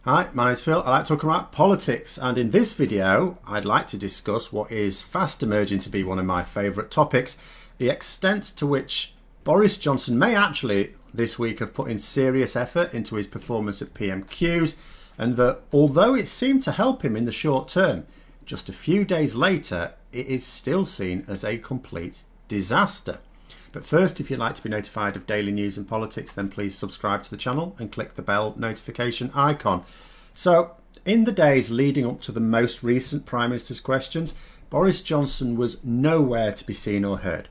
Hi, my name's Phil. I like talking about politics, and in this video I'd like to discuss what is fast emerging to be one of my favourite topics, the extent to which Boris Johnson may actually this week have put in serious effort into his performance at PMQs, and that although it seemed to help him in the short term, just a few days later it is still seen as a complete disaster. But first, if you'd like to be notified of daily news and politics, then please subscribe to the channel and click the bell notification icon. So, in the days leading up to the most recent Prime Minister's questions, Boris Johnson was nowhere to be seen or heard.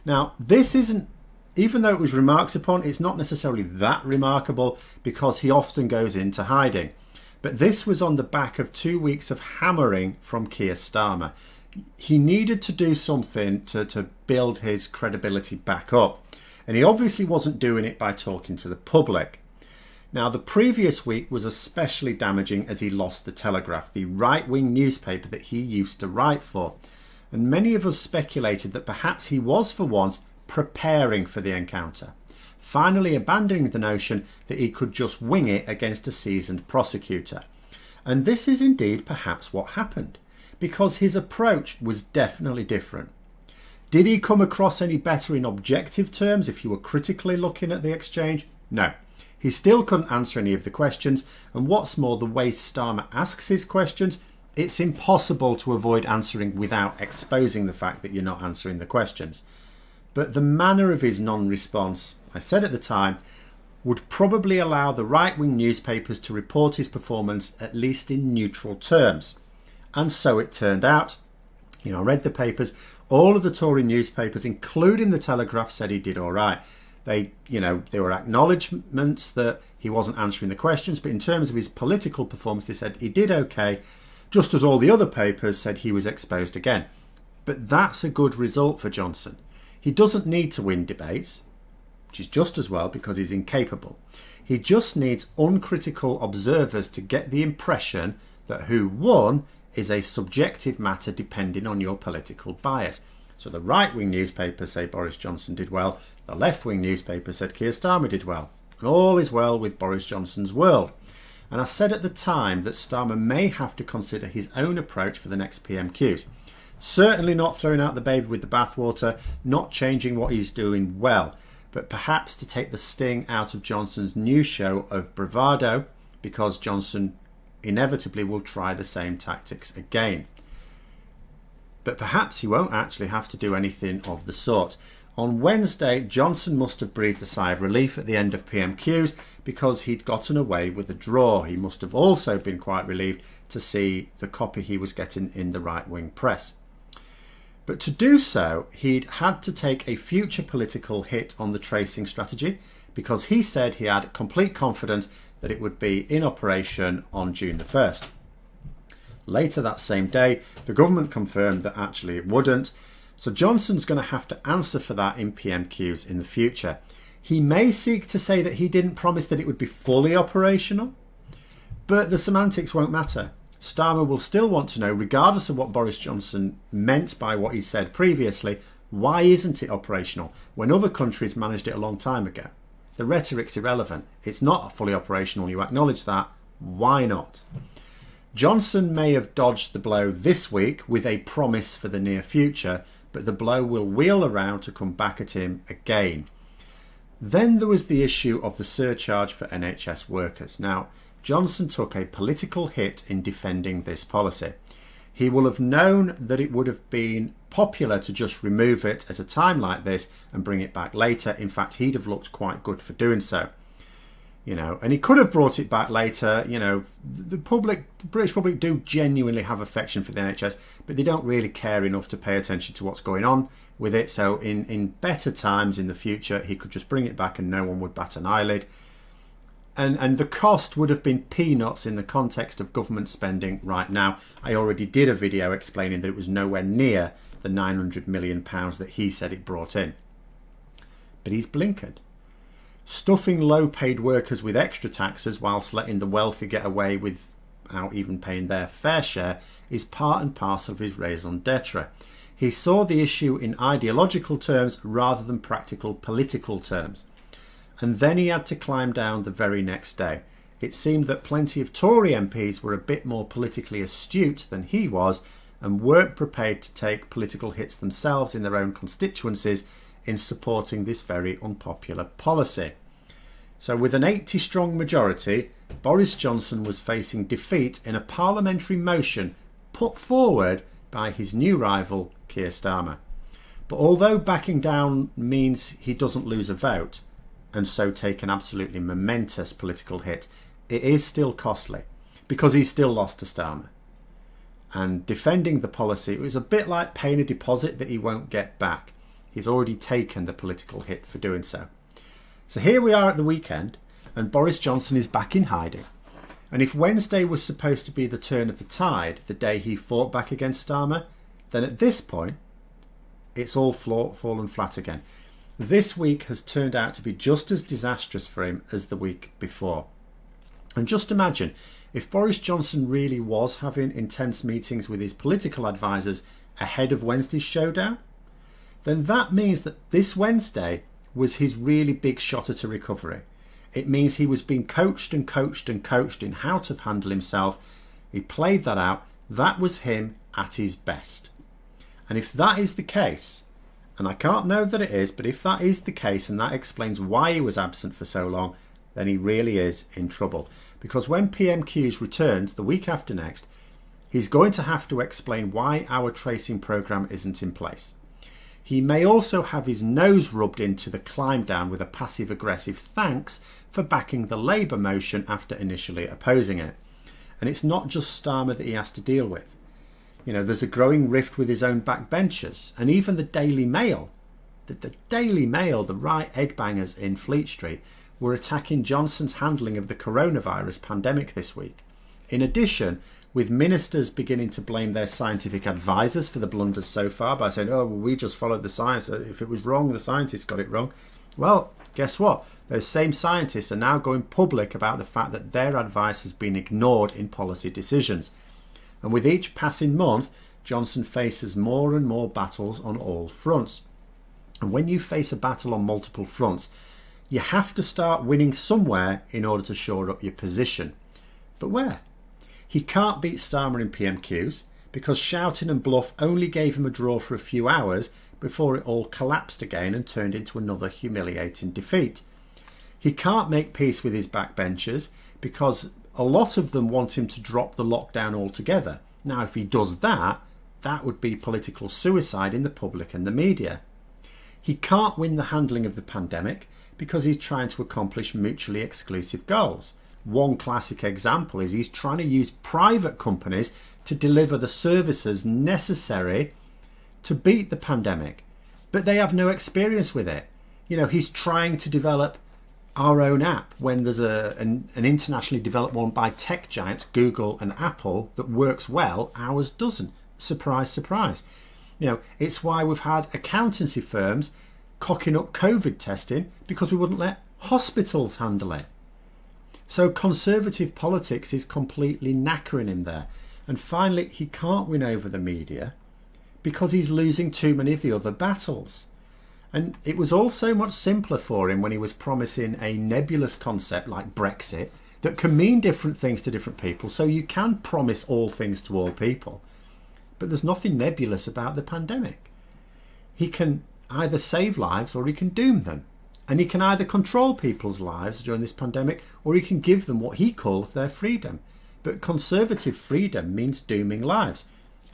Now, this isn't, even though it was remarked upon, it's not necessarily that remarkable because he often goes into hiding. But this was on the back of 2 weeks of hammering from Keir Starmer. He needed to do something to build his credibility back up, and he obviously wasn't doing it by talking to the public. Now, the previous week was especially damaging as he lost the Telegraph, the right-wing newspaper that he used to write for, and many of us speculated that perhaps he was for once preparing for the encounter, finally abandoning the notion that he could just wing it against a seasoned prosecutor. And this is indeed perhaps what happened, because his approach was definitely different. Did he come across any better in objective terms if you were critically looking at the exchange? No. He still couldn't answer any of the questions, and what's more, the way Starmer asks his questions, it's impossible to avoid answering without exposing the fact that you're not answering the questions. But the manner of his non-response, I said at the time, would probably allow the right-wing newspapers to report his performance at least in neutral terms. And so it turned out. I read the papers. All of the Tory newspapers, including the Telegraph, said he did all right. There were acknowledgements that he wasn't answering the questions, but in terms of his political performance, they said he did okay, just as all the other papers said he was exposed again. But that's a good result for Johnson. He doesn't need to win debates, which is just as well because he's incapable. He just needs uncritical observers to get the impression that who won is a subjective matter depending on your political bias. So the right-wing newspapers say Boris Johnson did well, the left-wing newspapers said Keir Starmer did well, and all is well with Boris Johnson's world. And I said at the time that Starmer may have to consider his own approach for the next PMQs. Certainly not throwing out the baby with the bathwater, not changing what he's doing well, but perhaps to take the sting out of Johnson's new show of bravado, because Johnson inevitably will try the same tactics again. But perhaps he won't actually have to do anything of the sort. On Wednesday, Johnson must have breathed a sigh of relief at the end of PMQs because he'd gotten away with a draw. He must have also been quite relieved to see the copy he was getting in the right-wing press. But to do so, he'd had to take a future political hit on the tracing strategy because he said he had complete confidence that it would be in operation on June the 1st. Later that same day, the government confirmed that actually it wouldn't, so Johnson's going to have to answer for that in PMQs in the future. He may seek to say that he didn't promise that it would be fully operational, but the semantics won't matter. Starmer will still want to know, regardless of what Boris Johnson meant by what he said previously, why isn't it operational when other countries managed it a long time ago? The rhetoric's irrelevant. It's not fully operational, you acknowledge that. Why not? Johnson may have dodged the blow this week with a promise for the near future, but the blow will wheel around to come back at him again. Then there was the issue of the surcharge for NHS workers. Now, Johnson took a political hit in defending this policy. He will have known that it would have been popular to just remove it at a time like this and bring it back later. In fact, he'd have looked quite good for doing so. And he could have brought it back later. The British public do genuinely have affection for the NHS, but they don't really care enough to pay attention to what's going on with it. So in better times in the future, he could just bring it back and no one would bat an eyelid. And the cost would have been peanuts in the context of government spending right now. I already did a video explaining that it was nowhere near the £900 million that he said it brought in. But he's blinkered. Stuffing low-paid workers with extra taxes whilst letting the wealthy get away without even paying their fair share is part and parcel of his raison d'etre. He saw the issue in ideological terms rather than practical political terms. And then he had to climb down the very next day. it seemed that plenty of Tory MPs were a bit more politically astute than he was and weren't prepared to take political hits themselves in their own constituencies in supporting this very unpopular policy. So with an 80-strong majority, Boris Johnson was facing defeat in a parliamentary motion put forward by his new rival, Keir Starmer. But although backing down means he doesn't lose a vote and so take an absolutely momentous political hit, it is still costly because he's still lost to Starmer. And defending the policy, it was a bit like paying a deposit that he won't get back. He's already taken the political hit for doing so. So here we are at the weekend and Boris Johnson is back in hiding. And if Wednesday was supposed to be the turn of the tide, the day he fought back against Starmer, then at this point, it's all fallen flat again. This week has turned out to be just as disastrous for him as the week before. And just imagine, if Boris Johnson really was having intense meetings with his political advisors ahead of Wednesday's showdown, then that means that this Wednesday was his really big shot at a recovery. It means he was being coached and coached and coached in how to handle himself. He played that out. That was him at his best. And if that is the case, and I can't know that it is, but if that is the case and that explains why he was absent for so long, then he really is in trouble. Because when PMQs returns the week after next, he's going to have to explain why our tracing programme isn't in place. He may also have his nose rubbed into the climb down with a passive-aggressive thanks for backing the Labour motion after initially opposing it. And it's not just Starmer that he has to deal with. You know, there's a growing rift with his own backbenchers, and even the Daily Mail, the Daily Mail, the right headbangers in Fleet Street, were attacking Johnson's handling of the coronavirus pandemic this week. In addition, with ministers beginning to blame their scientific advisors for the blunders so far by saying, oh, well, we just followed the science. If it was wrong, the scientists got it wrong. Well, guess what? Those same scientists are now going public about the fact that their advice has been ignored in policy decisions. And with each passing month, Johnson faces more and more battles on all fronts. And when you face a battle on multiple fronts, you have to start winning somewhere in order to shore up your position. But where? He can't beat Starmer in PMQs because shouting and bluff only gave him a draw for a few hours before it all collapsed again and turned into another humiliating defeat. He can't make peace with his backbenchers because a lot of them want him to drop the lockdown altogether. Now, if he does that, that would be political suicide in the public and the media. He can't win the handling of the pandemic because he's trying to accomplish mutually exclusive goals. One classic example is he's trying to use private companies to deliver the services necessary to beat the pandemic, but they have no experience with it. You know, he's trying to develop our own app when there's an internationally developed one by tech giants Google and Apple that works well, ours doesn't. Surprise, surprise. You know, it's why we've had accountancy firms cocking up COVID testing because we wouldn't let hospitals handle it. So conservative politics is completely knackering him there. And finally, he can't win over the media because he's losing too many of the other battles. And it was all so much simpler for him when he was promising a nebulous concept like Brexit that can mean different things to different people. So you can promise all things to all people. But there's nothing nebulous about the pandemic. He can either save lives or he can doom them. And he can either control people's lives during this pandemic or he can give them what he calls their freedom. But conservative freedom means dooming lives.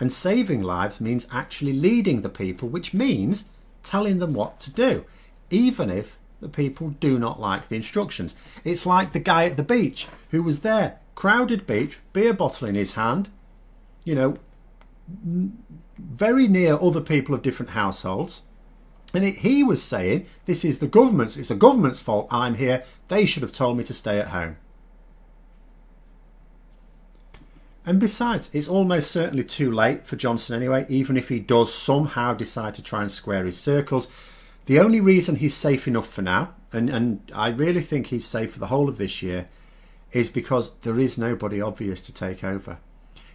And saving lives means actually leading the people, which means telling them what to do, even if the people do not like the instructions. It's like the guy at the beach who was there, crowded beach, beer bottle in his hand, you know, very near other people of different households. And he was saying, this is the government's, it's the government's fault I'm here. They should have told me to stay at home. And besides, it's almost certainly too late for Johnson anyway, even if he does somehow decide to try and square his circles. The only reason he's safe enough for now, and I really think he's safe for the whole of this year, is because there is nobody obvious to take over.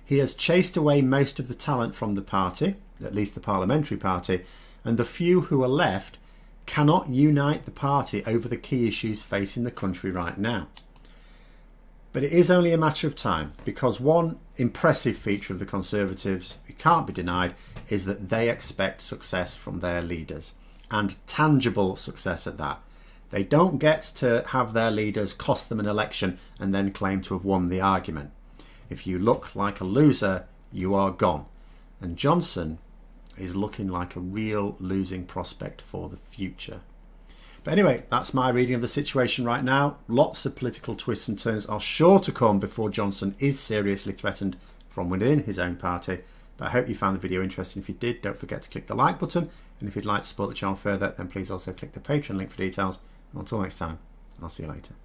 He has chased away most of the talent from the party, at least the parliamentary party, and the few who are left cannot unite the party over the key issues facing the country right now. But it is only a matter of time, because one impressive feature of the Conservatives, it can't be denied, is that they expect success from their leaders, and tangible success at that. They don't get to have their leaders cost them an election and then claim to have won the argument. If you look like a loser, you are gone. And Johnson is looking like a real losing prospect for the future. But anyway, that's my reading of the situation right now. Lots of political twists and turns are sure to come before Johnson is seriously threatened from within his own party. But I hope you found the video interesting. If you did, don't forget to click the like button. And if you'd like to support the channel further, then please also click the Patreon link for details. And until next time, I'll see you later.